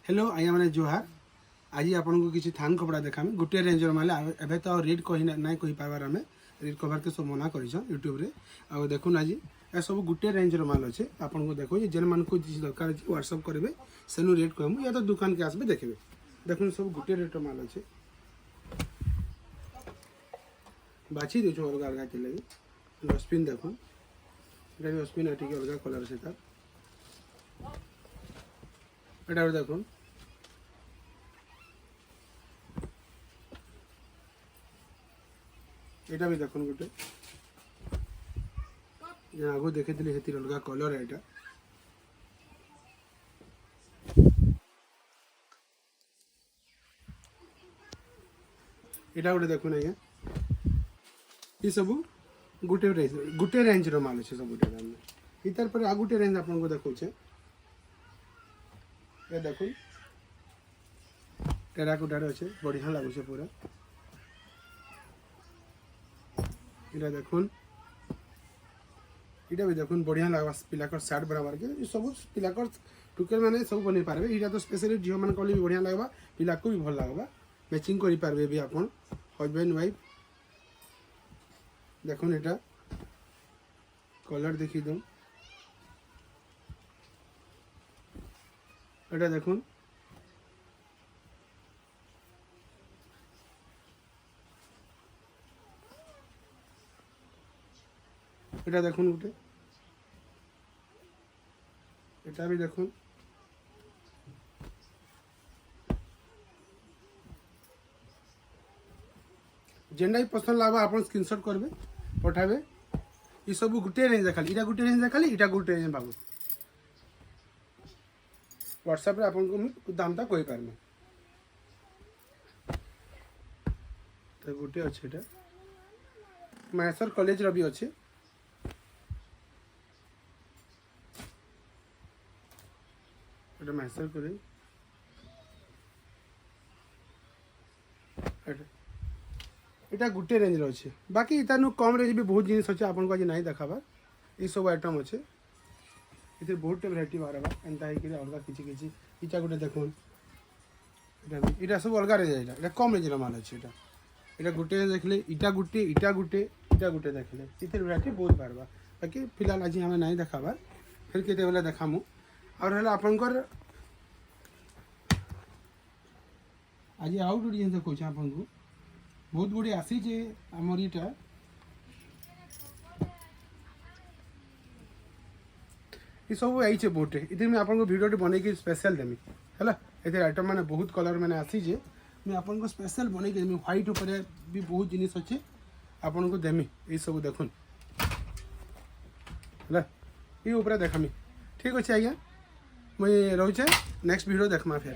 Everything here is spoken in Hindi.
हेलो आज्ञा मैंने जोहार। आज आपन को किसी थान कपड़ा देखामी गोटे रेंजर माले एबे तो रेट कही ना कही पार्बार आम रेट कभार के सब मना कर यूट्यूब रे आ देखुन आज ए सब गोटे रेंजर माल अच्छे आपन को देखो जेन मान को दरकार व्हाट्सअप करेंगे सेनु रेट कहूँ या तो दुकान के आसबे देखिए देखुन सब गोटे रेट माल अच्छे बाछी दे अलग अलग के लगे डस्टबिन देखुन डस्टबिन टी अलग कलर से तार एटा देखुन एटा भी देखुन गोटे आगो देखे अलग कलर है एटा एटा गोटे देखुन आज्ञा ये सब गोटे रेंज रो माल अच्छे सब गोटे इतार पर आ गोटे रेंज आपन को देखौछे ये देखुन टेराकोटा रे अच्छे बढ़िया लागुछे पूरा इटा देखुन इटा भी देखुन बढ़िया लगवा पिलाकर सार्ट बराबर के सब पिलाकर टुकेल माने सब बनै पारबे इटा तो स्पेशली झियो मान कली भी बढ़िया लगवा पिला को भी भल लगवा मैचिंग करि पारबे भी आपन हस्बैंड वाइफ देखुन एटा कलर देखि दम एटा देखुन एटा देखुन गोटे एटा भी देखुन जेनटा भी पसंद लागबा आपन स्क्रीनशॉट करबे पठाबे ये सब गोटे रेंज देखाली इटा गोटे रेंज देखाली इटा गोटे रेंज बाबू व्हाट्सएप रे आपन को दाम ता कहि पारमे तो गोटे अच्छे एटा मैसर कॉलेज रो भी अच्छे एटा मैसर करे एटा गोटे रेंज रो अच्छे बाकी इतानु कम रेंज भी बहुत जिनिस अच्छे आपन को आज नहीं देखाबार ये सब आइटम अच्छे इधर बहुत वैरायटी बाहर एंता है कि अलग किसी किसी इटा गोटे देखुन इटा सब अलग रेंज एटा कम रेंज माल अच्छे एटा गोटे रेंज देखले इटा गोटे देखले इधर वैरायटी बहुत बाहर बाकी फिलहाल आज हमें नहीं देखाबार फिर केते बेला देखामु और हला आपनकर आज आउट गुडी जिन कहूँ आपन को बहुत गुडी आसी जे हमर इटा ये सब आई बहुटे इधर मैं आपन को वीडियो बने के स्पेशल देमी है इधर आइटम मैंने बहुत कलर मैंने आसी जे मैं आपन को स्पेशल बने के देमी व्हाइट ऊपर भी बहुत जिनिस अच्छे आपन को देमी ये सब देखुन है ये ऊपर देखामी ठीक अच्छे आज्ञा मुझे रोचे नेक्स्ट वीडियो देखमा फिर।